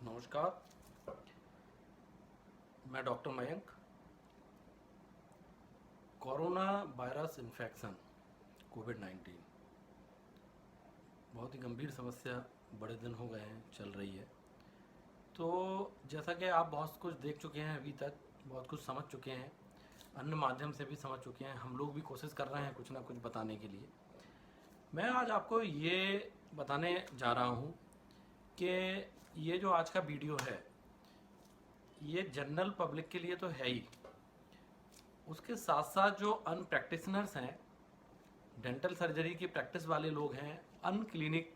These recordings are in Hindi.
नमस्कार, मैं doctor Mayank. Corona virus infection कोविड-19 बहुत ही गंभीर समस्या बड़े दिन हो गए हैं, चल रही है। तो जैसा कि आप बहुत कुछ देख चुके हैं, अभी तक बहुत कुछ समझ चुके हैं, अन्य माध्यम से भी समझ चुके हैं, हम लोग भी कोशिश कर रहे हैं कुछ ना कुछ बताने के लिए। मैं आज आपको ये बताने जा रहा हूँ कि ये जो आज का वीडियो है ये जनरल पब्लिक के लिए तो है ही, उसके साथ साथ जो अन प्रैक्टिशनर्स हैं, डेंटल सर्जरी की प्रैक्टिस वाले लोग हैं, अन क्लिनिक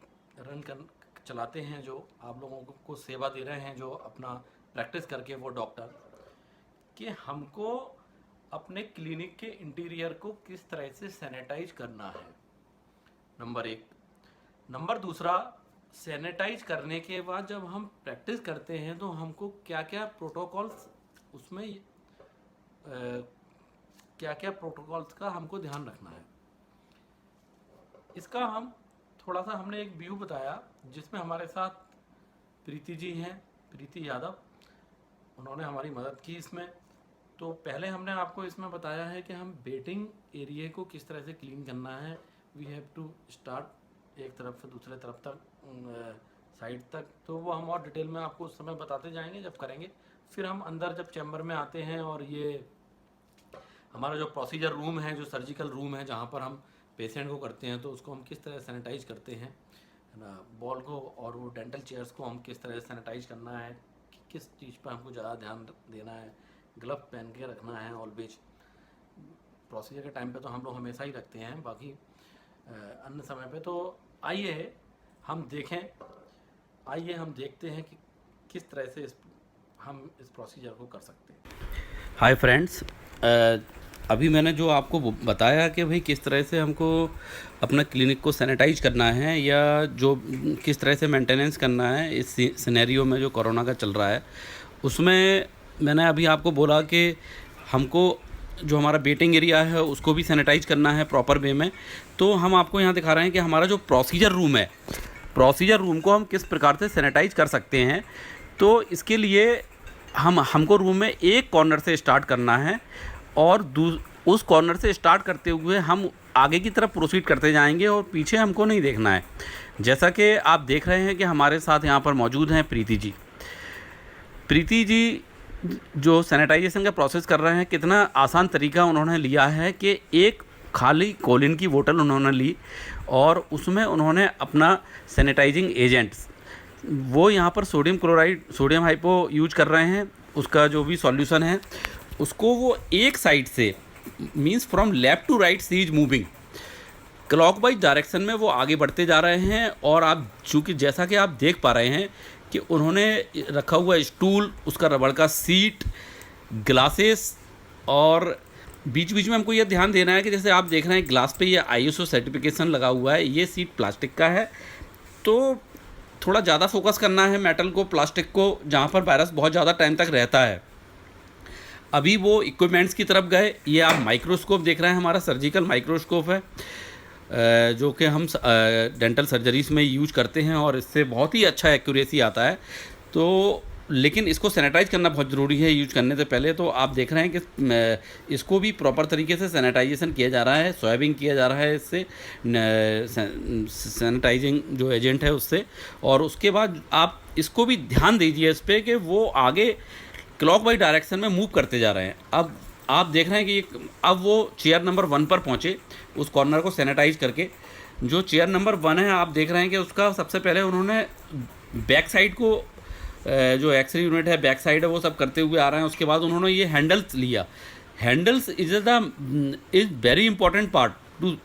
चलाते हैं, जो आप लोगों को सेवा दे रहे हैं, जो अपना प्रैक्टिस करके वो डॉक्टर, कि हमको अपने क्लिनिक के इंटीरियर को किस तरह से सैनिटाइज करना है, नंबर एक। नंबर दूसरा, सैनिटाइज करने के बाद जब हम प्रैक्टिस करते हैं तो हमको क्या क्या प्रोटोकॉल्स उसमें क्या क्या प्रोटोकॉल्स का हमको ध्यान रखना है, इसका हम थोड़ा सा हमने एक व्यू बताया जिसमें हमारे साथ प्रीति जी हैं, प्रीति यादव, उन्होंने हमारी मदद की इसमें। तो पहले हमने आपको इसमें बताया है कि हम वेटिंग एरिया को किस तरह से क्लीन करना है। वी हैव टू स्टार्ट एक तरफ से दूसरे तरफ तक, साइड तक, तो वो हम और डिटेल में आपको उस समय बताते जाएंगे जब करेंगे। फिर हम अंदर जब चैम्बर में आते हैं और ये हमारा जो प्रोसीजर रूम है, जो सर्जिकल रूम है जहाँ पर हम पेशेंट को करते हैं, तो उसको हम किस तरह सैनिटाइज करते हैं, है ना, बॉल को और वो डेंटल चेयर्स को हम किस तरह से सैनिटाइज करना है, किस चीज़ पर हमको ज़्यादा ध्यान देना है, ग्लव पहन के रखना है ऑलवेज। प्रोसीजर के टाइम पे तो हम लोग हमेशा ही रखते हैं, बाकी अन्य समय पे तो आइए हम देखते हैं कि किस तरह से हम इस प्रोसीजर को कर सकते हैं। हाय फ्रेंड्स, अभी मैंने जो आपको बताया कि भाई किस तरह से हमको अपना क्लिनिक को सैनिटाइज करना है या जो किस तरह से मेंटेनेंस करना है इस सिनेरियो में जो कोरोना का चल रहा है, उसमें मैंने अभी आपको बोला कि हमको जो हमारा वेटिंग एरिया है उसको भी सैनिटाइज करना है प्रॉपर वे में। तो हम आपको यहाँ दिखा रहे हैं कि हमारा जो प्रोसीजर रूम है, प्रोसीजर रूम को हम किस प्रकार से सैनिटाइज कर सकते हैं। तो इसके लिए हमको रूम में एक कॉर्नर से स्टार्ट करना है और उस कॉर्नर से स्टार्ट करते हुए हम आगे की तरफ प्रोसीड करते जाएंगे और पीछे हमको नहीं देखना है। जैसा कि आप देख रहे हैं कि हमारे साथ यहाँ पर मौजूद हैं प्रीति जी। प्रीति जी जो सैनिटाइजेशन का प्रोसेस कर रहे हैं, कितना आसान तरीका उन्होंने लिया है कि एक खाली कोलिन की बोतल उन्होंने ली और उसमें उन्होंने अपना सैनिटाइजिंग एजेंट्स, वो यहाँ पर sodium chloride, sodium hypo use कर रहे हैं, उसका जो भी सॉल्यूशन है उसको वो एक साइड से, means from left to right C is moving, clockwise direction में वो आगे बढ़ते जा रहे हैं। और आप चूँकि जैसा कि आप देख पा रहे हैं कि उन्होंने रखा हुआ स्टूल, उसका रबड़ का सीट, ग्लासेस, और बीच बीच में हमको ये ध्यान देना है कि जैसे आप देख रहे हैं ग्लास पे ये ISO सर्टिफिकेशन लगा हुआ है, ये सीट प्लास्टिक का है, तो थोड़ा ज़्यादा फोकस करना है मेटल को, प्लास्टिक को, जहाँ पर वायरस बहुत ज़्यादा टाइम तक रहता है। अभी वो इक्विपमेंट्स की तरफ गए। ये आप माइक्रोस्कोप देख रहे हैं, हमारा सर्जिकल माइक्रोस्कोप है जो कि हम डेंटल सर्जरीज में यूज करते हैं और इससे बहुत ही अच्छा एक्यूरेसी आता है। तो लेकिन इसको सैनिटाइज करना बहुत ज़रूरी है यूज करने से पहले। तो आप देख रहे हैं कि इसको भी प्रॉपर तरीके से सैनिटाइजेशन किया जा रहा है, स्वैबिंग किया जा रहा है इससे, सैनिटाइजिंग जो एजेंट है उससे। और उसके बाद आप इसको भी ध्यान दीजिए इस पर कि वो आगे क्लॉकवाइज डायरेक्शन में मूव करते जा रहे हैं। अब आप देख रहे हैं कि अब वो चेयर नंबर 1 पर पहुँचे, उस कॉर्नर को सैनिटाइज करके। जो चेयर नंबर 1 है, आप देख रहे हैं कि उसका सबसे पहले उन्होंने बैक साइड को, जो एक्सरे यूनिट है बैक साइड है, वो सब करते हुए आ रहे हैं। उसके बाद उन्होंने ये हैंडल्स लिया। Handles is very important part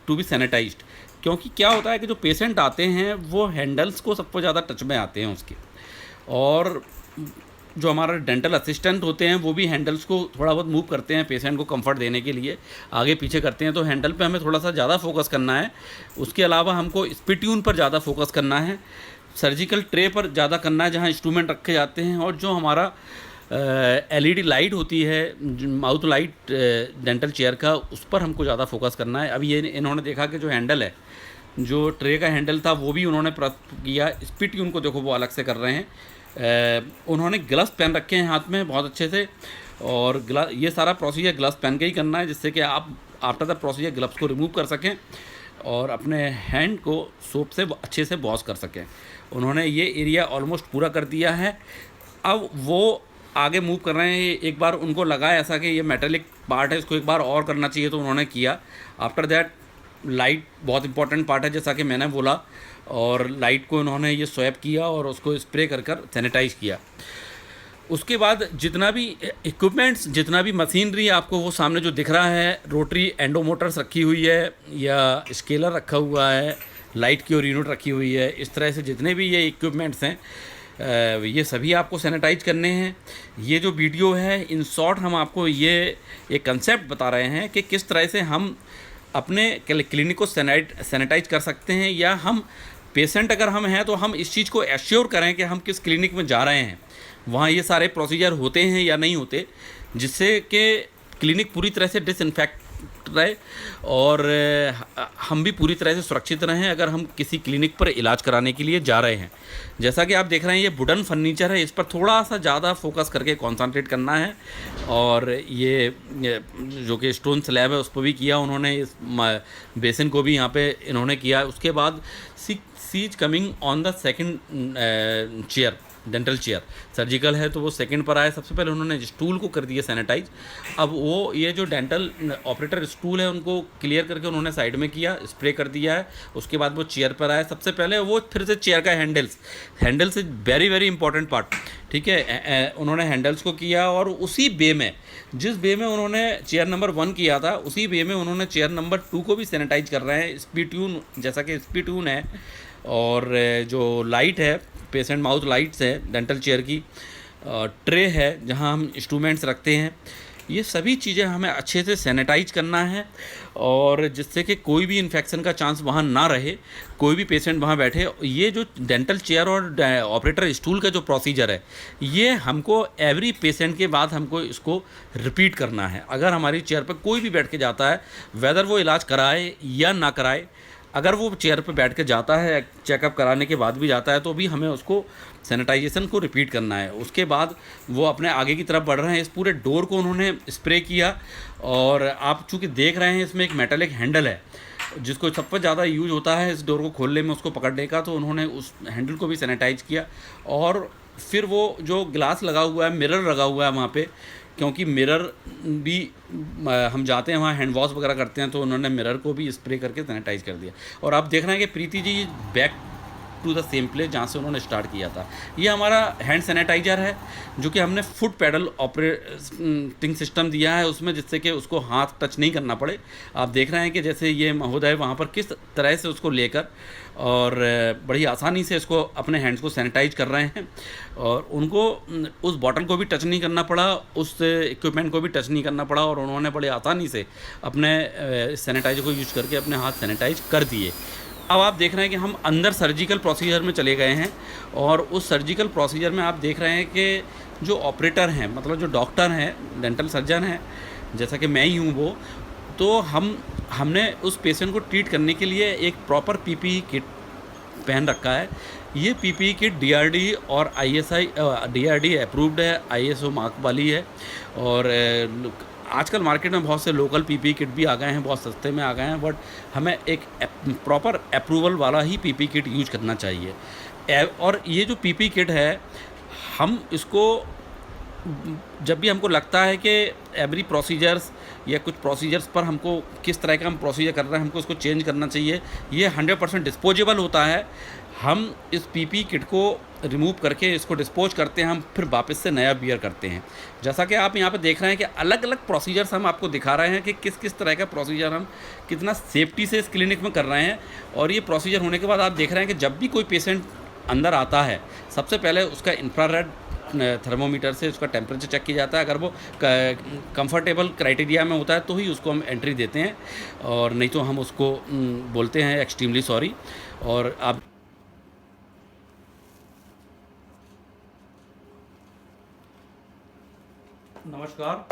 to be sanitized, क्योंकि क्या होता है कि जो पेशेंट आते हैं वो हैंडल्स को सबको ज़्यादा टच में आते हैं उसके, और जो हमारा डेंटल असिस्टेंट होते हैं वो भी हैंडल्स को थोड़ा बहुत मूव करते हैं पेशेंट को कंफर्ट देने के लिए, आगे पीछे करते हैं। तो हैंडल पे हमें थोड़ा सा ज़्यादा फोकस करना है। उसके अलावा हमको स्पिट्यून पर ज़्यादा फोकस करना है, सर्जिकल ट्रे पर ज़्यादा करना है जहाँ इंस्ट्रूमेंट रखे जाते हैं, और जो हमारा LED लाइट होती है, माउथ लाइट डेंटल चेयर का, उस पर हमको ज़्यादा फोकस करना है। अभी ये इन्होंने देखा कि जो हैंडल है, जो ट्रे का हैंडल था वो भी उन्होंने प्राप्त किया। स्पिट्यून को देखो वो अलग से कर रहे हैं, उन्होंने ग्लव्स पहन रखे हैं हाथ में बहुत अच्छे से, और ये सारा प्रोसीजर ग्लव्स पहन के ही करना है, जिससे कि आप आफ्टर द प्रोसीजर ग्लव्स को रिमूव कर सकें और अपने हैंड को सोप से अच्छे से वॉश कर सकें। उन्होंने ये एरिया ऑलमोस्ट पूरा कर दिया है। अब वो आगे मूव कर रहे हैं। एक बार उनको लगा ऐसा कि ये मेटेलिक पार्ट है, इसको एक बार और करना चाहिए, तो उन्होंने किया। आफ्टर दैट लाइट बहुत इंपॉर्टेंट पार्ट है, जैसा कि मैंने बोला, और लाइट को उन्होंने ये स्वैप किया और उसको स्प्रे कर कर सैनिटाइज़ किया। उसके बाद जितना भी इक्विपमेंट्स, जितना भी मशीनरी आपको वो सामने जो दिख रहा है, रोटरी एंडोमोटर्स रखी हुई है या स्केलर रखा हुआ है, लाइट की और यूनिट रखी हुई है, इस तरह से जितने भी ये इक्विपमेंट्स हैं ये सभी आपको सैनिटाइज करने हैं। ये जो वीडियो है, इन शॉर्ट हम आपको ये एक कंसेप्ट बता रहे हैं कि किस तरह से हम अपने क्लिनिक को सैनिटाइज कर सकते हैं, या हम पेशेंट अगर हम हैं तो हम इस चीज़ को एश्योर करें कि हम किस क्लिनिक में जा रहे हैं, वहाँ ये सारे प्रोसीजर होते हैं या नहीं होते, जिससे कि क्लिनिक पूरी तरह से डिसइंफेक्ट रहे और हम भी पूरी तरह से सुरक्षित रहें अगर हम किसी क्लिनिक पर इलाज कराने के लिए जा रहे हैं। जैसा कि आप देख रहे हैं, ये वुडन फर्नीचर है, इस पर थोड़ा सा ज़्यादा फोकस करके कॉन्सनट्रेट करना है। और ये जो कि स्टोन स्लैब है उस पर भी किया उन्होंने, इस बेसिन को भी यहाँ पे इन्होंने किया। उसके बाद she's coming on the second chair, dental chair surgical है तो वो सेकंड पर आए। सबसे पहले उन्होंने स्टूल को कर दिया सैनिटाइज। अब वो ये जो डेंटल ऑपरेटर स्टूल है उनको क्लियर करके उन्होंने साइड में किया, स्प्रे कर दिया है। उसके बाद वो चेयर पर आए। सबसे पहले वो फिर से चेयर का handles is very very important part, ठीक है। उन्होंने हैंडल्स को किया और उसी बे में, जिस बे में उन्होंने चेयर नंबर 1 किया था, उसी बे में उन्होंने चेयर नंबर 2 को भी सैनिटाइज कर रहे हैं। स्पीट्यून, जैसा कि स्पीट्यून है और जो लाइट है, पेशेंट माउथ लाइट्स है, डेंटल चेयर की ट्रे है जहां हम इंस्ट्रूमेंट्स रखते हैं, ये सभी चीज़ें हमें अच्छे से सैनिटाइज करना है और जिससे कि कोई भी इन्फेक्शन का चांस वहाँ ना रहे, कोई भी पेशेंट वहाँ बैठे। ये जो डेंटल चेयर और ऑपरेटर स्टूल का जो प्रोसीजर है, ये हमको एवरी पेशेंट के बाद हमको इसको रिपीट करना है। अगर हमारी चेयर पर कोई भी बैठ के जाता है, वेदर वो इलाज कराए या ना कराए, अगर वो चेयर पर बैठ के जाता है, चेकअप कराने के बाद भी जाता है, तो भी हमें उसको सैनिटाइजेशन को रिपीट करना है। उसके बाद वो अपने आगे की तरफ बढ़ रहे हैं। इस पूरे डोर को उन्होंने स्प्रे किया और आप चूँकि देख रहे हैं इसमें एक मेटेलिक हैंडल है जिसको सबसे ज़्यादा यूज होता है इस डोर को खोलने में, उसको पकड़ने का, तो उन्होंने उस हैंडल को भी सैनिटाइज किया। और फिर वो जो ग्लास लगा हुआ है, मिरर लगा हुआ है वहाँ पे, क्योंकि मिरर भी हम जाते हैं वहाँ हैंड वॉश वगैरह करते हैं, तो उन्होंने मिरर को भी स्प्रे करके सैनिटाइज कर दिया। और आप देख रहे हैं कि Preeti ji back to the same place जहाँ से उन्होंने स्टार्ट किया था। ये हमारा हैंड सैनिटाइज़र है जो कि हमने फुट पैडल ऑपरेटिंग सिस्टम दिया है उसमें, जिससे कि उसको हाथ टच नहीं करना पड़े। आप देख रहे हैं कि जैसे ये महोदय वहाँ पर किस तरह से उसको लेकर और बड़ी आसानी से इसको अपने हैंड्स को सैनिटाइज कर रहे हैं, और उनको उस बॉटल को भी टच नहीं करना पड़ा, उस इक्विपमेंट को भी टच नहीं करना पड़ा, और उन्होंने बड़ी आसानी से अपने सैनिटाइजर को यूज करके अपने हाथ सैनिटाइज कर दिए। अब आप देख रहे हैं कि हम अंदर सर्जिकल प्रोसीजर में चले गए हैं, और उस सर्जिकल प्रोसीजर में आप देख रहे हैं कि जो ऑपरेटर हैं, मतलब जो डॉक्टर हैं, डेंटल सर्जन हैं, जैसा कि मैं ही हूँ वो, तो हमने उस पेशेंट को ट्रीट करने के लिए एक प्रॉपर पीपीई किट पहन रखा है। ये पीपीई किट डीआरडी और आईएसआई डीआरडी अप्रूव्ड है, आईएसओ मार्क वाली है। और आजकल मार्केट में बहुत से लोकल पीपीई किट भी आ गए हैं, बहुत सस्ते में आ गए हैं, बट हमें एक प्रॉपर अप्रूवल वाला ही पीपीई किट यूज करना चाहिए। और ये जो पीपीई किट है, हम इसको जब भी हमको लगता है कि एवरी प्रोसीजर्स या कुछ प्रोसीजर्स पर हमको किस तरह का हम प्रोसीजर कर रहे हैं, हमको उसको चेंज करना चाहिए। ये 100% डिस्पोजेबल होता है। हम इस पीपी किट को रिमूव करके इसको डिस्पोज करते हैं, हम फिर वापस से नया बियर करते हैं। जैसा कि आप यहाँ पे देख रहे हैं कि अलग अलग प्रोसीजर्स हम आपको दिखा रहे हैं कि किस किस तरह का प्रोसीजर हम कितना सेफ्टी से इस क्लिनिक में कर रहे हैं। और ये प्रोसीजर होने के बाद आप देख रहे हैं कि जब भी कोई पेशेंट अंदर आता है, सबसे पहले उसका इंफ्रारेड थर्मोमीटर से उसका टेम्परेचर चेक किया जाता है। अगर वो कंफर्टेबल क्राइटेरिया में होता है तो ही उसको हम एंट्री देते हैं, और नहीं तो हम उसको बोलते हैं एक्सट्रीमली सॉरी। और आप नमस्कार,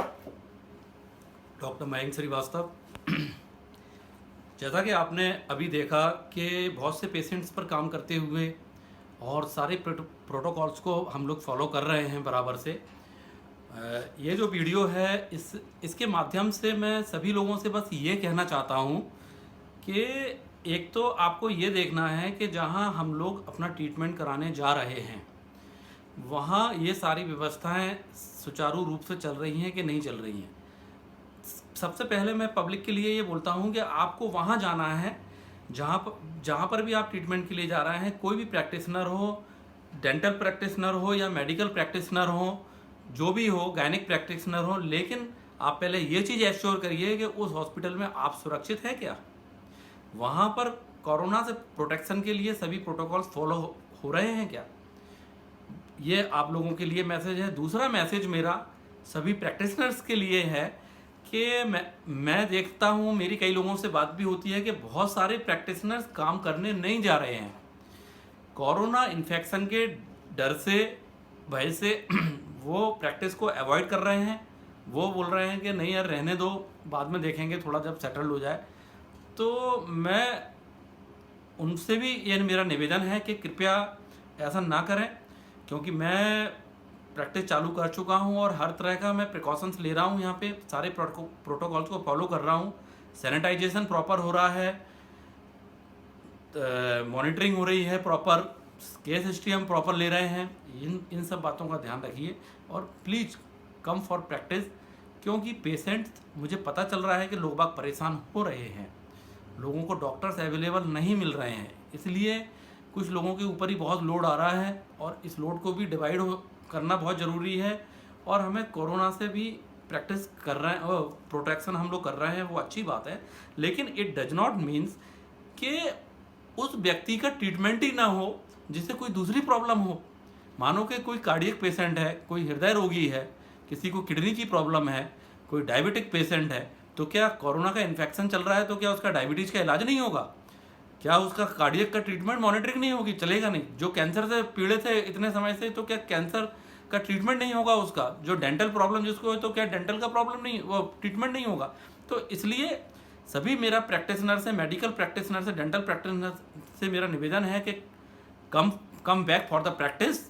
डॉक्टर मयंक श्रीवास्तव। जैसा कि आपने अभी देखा कि बहुत से पेशेंट्स पर काम करते हुए और सारे प्रोटोकॉल्स को हम लोग फॉलो कर रहे हैं बराबर से। ये जो वीडियो है इसके माध्यम से मैं सभी लोगों से बस ये कहना चाहता हूँ कि एक तो आपको ये देखना है कि जहाँ हम लोग अपना ट्रीटमेंट कराने जा रहे हैं वहाँ ये सारी व्यवस्थाएं सुचारू रूप से चल रही हैं कि नहीं चल रही हैं। सबसे पहले मैं पब्लिक के लिए ये बोलता हूँ कि आपको वहाँ जाना है जहाँ पर भी आप ट्रीटमेंट के लिए जा रहे हैं, कोई भी प्रैक्टिशनर हो, डेंटल प्रैक्टिशनर हो या मेडिकल प्रैक्टिशनर हो, जो भी हो, गायनिक प्रैक्टिशनर हो, लेकिन आप पहले ये चीज़ एश्योर करिए कि उस हॉस्पिटल में आप सुरक्षित हैं क्या। वहाँ पर कोरोना से प्रोटेक्शन के लिए सभी प्रोटोकॉल्स फॉलो हो रहे हैं क्या। ये आप लोगों के लिए मैसेज है। दूसरा मैसेज मेरा सभी प्रैक्टिशनर्स के लिए है कि मैं देखता हूँ, मेरी कई लोगों से बात भी होती है कि बहुत सारे प्रैक्टिशनर्स काम करने नहीं जा रहे हैं कोरोना इन्फेक्शन के डर से, भय से वो प्रैक्टिस को अवॉइड कर रहे हैं। वो बोल रहे हैं कि नहीं यार रहने दो, बाद में देखेंगे थोड़ा जब सेटल हो जाए। तो मैं उनसे भी ये मेरा निवेदन है कि कृपया ऐसा ना करें, क्योंकि मैं प्रैक्टिस चालू कर चुका हूं और हर तरह का मैं प्रिकॉशंस ले रहा हूं। यहाँ पे सारे प्रोटोकॉल्स को फॉलो कर रहा हूं। सैनिटाइजेशन प्रॉपर हो रहा है, मॉनिटरिंग हो रही है प्रॉपर, केस हिस्ट्री हम प्रॉपर ले रहे हैं। इन सब बातों का ध्यान रखिए और प्लीज़ कम फॉर प्रैक्टिस, क्योंकि पेशेंट, मुझे पता चल रहा है कि लोग बाग परेशान हो रहे हैं, लोगों को डॉक्टर्स अवेलेबल नहीं मिल रहे हैं, इसलिए कुछ लोगों के ऊपर ही बहुत लोड आ रहा है और इस लोड को भी डिवाइड करना बहुत ज़रूरी है। और हमें कोरोना से भी प्रैक्टिस कर रहे हैं और प्रोटेक्शन हम लोग कर रहे हैं, वो अच्छी बात है, लेकिन इट डज नॉट मीन्स कि उस व्यक्ति का ट्रीटमेंट ही ना हो जिससे कोई दूसरी प्रॉब्लम हो। मानो कि कोई कार्डियक पेशेंट है, कोई हृदय रोगी है, किसी को किडनी की प्रॉब्लम है, कोई डायबिटिक पेशेंट है, तो क्या कोरोना का इन्फेक्शन चल रहा है तो क्या उसका डायबिटीज़ का इलाज नहीं होगा? क्या उसका कार्डियक का ट्रीटमेंट मॉनिटरिंग नहीं होगी? चलेगा नहीं। जो कैंसर से पीड़ित है इतने समय से, तो क्या कैंसर का ट्रीटमेंट नहीं होगा उसका? जो डेंटल प्रॉब्लम जिसको है, तो क्या डेंटल का प्रॉब्लम नहीं, वो ट्रीटमेंट नहीं होगा? तो इसलिए सभी मेरा प्रैक्टिशनर से, मेडिकल प्रैक्टिशनर से, डेंटल प्रैक्टिशनर से मेरा निवेदन है कि come back for the practice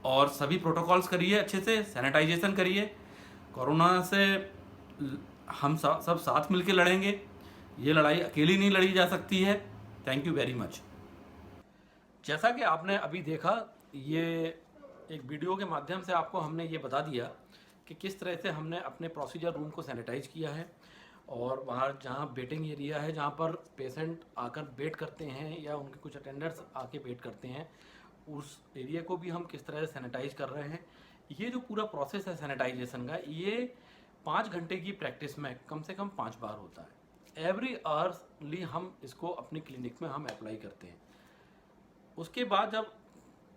और सभी प्रोटोकॉल्स करिए, अच्छे से सैनिटाइजेशन करिए। कोरोना से हम सब साथ मिलकर लड़ेंगे, ये लड़ाई अकेली नहीं लड़ी जा सकती है। Thank you very much. जैसा कि आपने अभी देखा, ये एक वीडियो के माध्यम से आपको हमने ये बता दिया कि किस तरह से हमने अपने प्रोसीजर रूम को सैनिटाइज किया है और वहाँ जहाँ वेटिंग एरिया है, जहाँ पर पेशेंट आकर वेट करते हैं या उनके कुछ अटेंडर्स आके वेट करते हैं, उस एरिया को भी हम किस तरह से सैनिटाइज कर रहे हैं। ये जो पूरा प्रोसेस है सैनिटाइजेशन का, ये 5 घंटे की प्रैक्टिस में कम से कम 5 बार होता है। एवरी आवर्सली हम इसको अपनी क्लिनिक में हम अप्लाई करते हैं। उसके बाद जब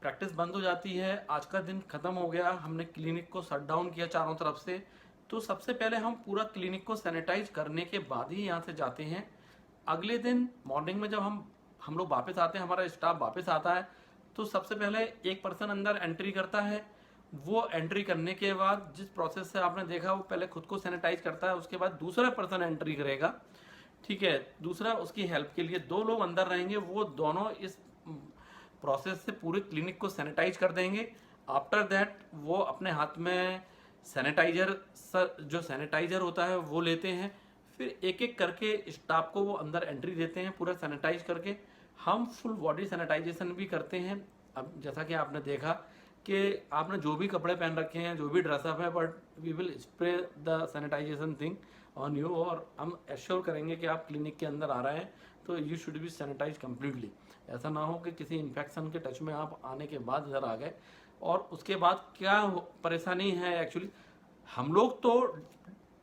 प्रैक्टिस बंद हो जाती है, आज का दिन ख़त्म हो गया, हमने क्लिनिक को शट डाउन किया चारों तरफ से, तो सबसे पहले हम पूरा क्लिनिक को सैनिटाइज करने के बाद ही यहाँ से जाते हैं। अगले दिन मॉर्निंग में जब हम लोग वापस आते हैं, हमारा स्टाफ वापस आता है, तो सबसे पहले एक पर्सन अंदर एंट्री करता है। वो एंट्री करने के बाद जिस प्रोसेस से आपने देखा, वो पहले खुद को सैनिटाइज करता है, उसके बाद दूसरा पर्सन एंट्री करेगा, ठीक है। दूसरा उसकी हेल्प के लिए 2 लोग अंदर रहेंगे, वो दोनों इस प्रोसेस से पूरे क्लिनिक को सैनिटाइज कर देंगे। आफ्टर दैट वो अपने हाथ में जो सैनिटाइजर होता है वो लेते हैं, फिर एक एक करके स्टाफ को वो अंदर एंट्री देते हैं पूरा सैनिटाइज करके। हम फुल बॉडी सैनिटाइजेशन भी करते हैं। अब जैसा कि आपने देखा कि आपने जो भी कपड़े पहन रखे हैं, जो भी ड्रेसअप है, but we will spray the sanitization thing on you, और हम एश्योर करेंगे कि आप क्लिनिक के अंदर आ रहे हैं तो you should be sanitize completely. ऐसा ना हो कि किसी इन्फेक्शन के टच में आप आने के बाद इधर आ गए और उसके बाद क्या परेशानी है। एक्चुअली हम लोग तो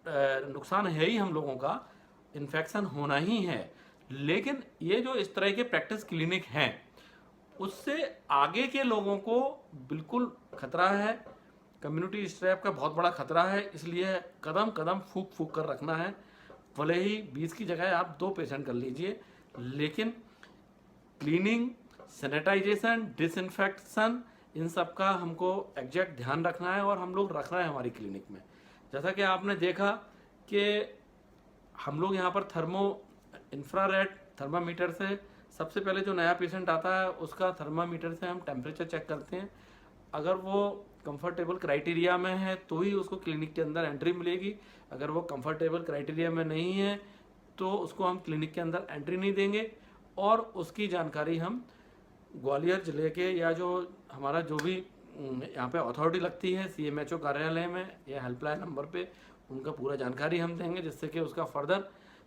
नुकसान है ही, हम लोगों का इन्फेक्शन होना ही है, लेकिन ये जो इस तरह के प्रैक्टिस क्लिनिक हैं उससे आगे के लोगों को बिल्कुल खतरा है। कम्युनिटी स्ट्रेप का बहुत बड़ा खतरा है, इसलिए कदम कदम फूक फूक कर रखना है। भले ही 20 की जगह आप 2 पेशेंट कर लीजिए, लेकिन क्लीनिंग, सैनिटाइजेशन, डिसइंफेक्शन, इन सब का हमको एग्जैक्ट ध्यान रखना है और हम लोग रख रहे हैं हमारी क्लिनिक में। जैसा कि आपने देखा कि हम लोग यहाँ पर इंफ्रारेड थर्मामीटर से सबसे पहले जो नया पेशेंट आता है उसका थर्मामीटर से हम टेम्परेचर चेक करते हैं। अगर वो कंफर्टेबल क्राइटेरिया में है तो ही उसको क्लिनिक के अंदर एंट्री मिलेगी। अगर वो कंफर्टेबल क्राइटेरिया में नहीं है तो उसको हम क्लिनिक के अंदर एंट्री नहीं देंगे। और उसकी जानकारी हम ग्वालियर ज़िले के या जो हमारा जो भी यहाँ पे अथॉरिटी लगती है CMHO कार्यालय में या हेल्पलाइन नंबर पे, उनका पूरा जानकारी हम देंगे, जिससे कि उसका फर्दर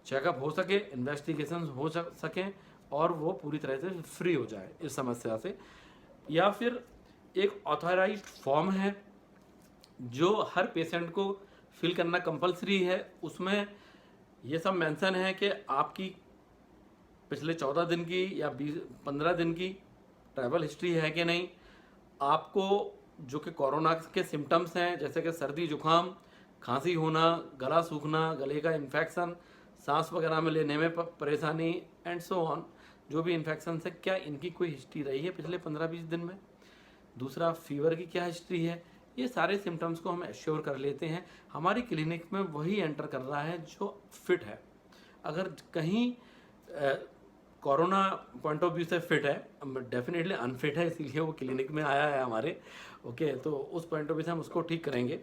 चेकअप हो सके, इन्वेस्टिगेशन हो सकें और वो पूरी तरह से फ्री हो जाए इस समस्या से। या फिर एक ऑथराइज्ड फॉर्म है जो हर पेशेंट को फिल करना कंपलसरी है। उसमें ये सब मेंशन है कि आपकी पिछले 14 दिन की या 15 दिन की ट्रैवल हिस्ट्री है कि नहीं, आपको जो कि कोरोना के सिम्टम्स हैं जैसे कि सर्दी जुकाम, खांसी होना, गला सूखना, गले का इन्फेक्शन, सांस वगैरह में लेने में परेशानी एंड सो ऑन, जो भी इन्फेक्शन है, क्या इनकी कोई हिस्ट्री रही है पिछले 15-20 दिन में। दूसरा, फीवर की क्या हिस्ट्री है। ये सारे सिम्टम्स को हम एश्योर कर लेते हैं। हमारी क्लिनिक में वही एंटर कर रहा है जो फिट है। अगर कहीं कोरोना पॉइंट ऑफ व्यू से फिट है, डेफिनेटली अनफिट है इसीलिए वो क्लिनिक में आया है हमारे, ओके, तो उस पॉइंट ऑफ व्यू से हम उसको ठीक करेंगे।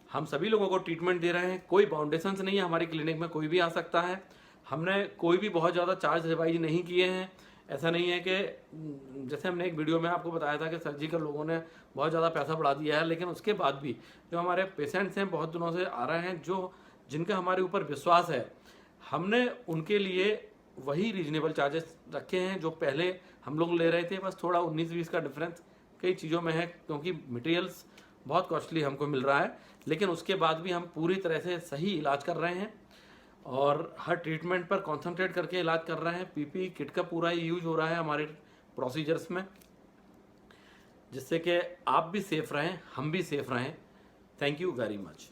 हम सभी लोगों को ट्रीटमेंट दे रहे हैं, कोई बाउंडेशंस नहीं है। हमारी क्लिनिक में कोई भी आ सकता है। हमने कोई भी बहुत ज़्यादा चार्ज रिवाइज नहीं किए हैं। ऐसा नहीं है कि जैसे हमने एक वीडियो में आपको बताया था कि सर्जिकल लोगों ने बहुत ज़्यादा पैसा बढ़ा दिया है, लेकिन उसके बाद भी जो हमारे पेशेंट्स हैं बहुत दिनों से आ रहे हैं, जो जिनका हमारे ऊपर विश्वास है, हमने उनके लिए वही रीजनेबल चार्जेस रखे हैं जो पहले हम लोग ले रहे थे। बस थोड़ा 19-20 का डिफरेंस कई चीज़ों में है, क्योंकि मटेरियल्स बहुत कॉस्टली हमको मिल रहा है, लेकिन उसके बाद भी हम पूरी तरह से सही इलाज कर रहे हैं और हर ट्रीटमेंट पर कॉन्सेंट्रेट करके इलाज कर रहे हैं। PPE किट का पूरा यूज हो रहा है हमारे प्रोसीजर्स में, जिससे कि आप भी सेफ रहें, हम भी सेफ रहें। Thank you very much.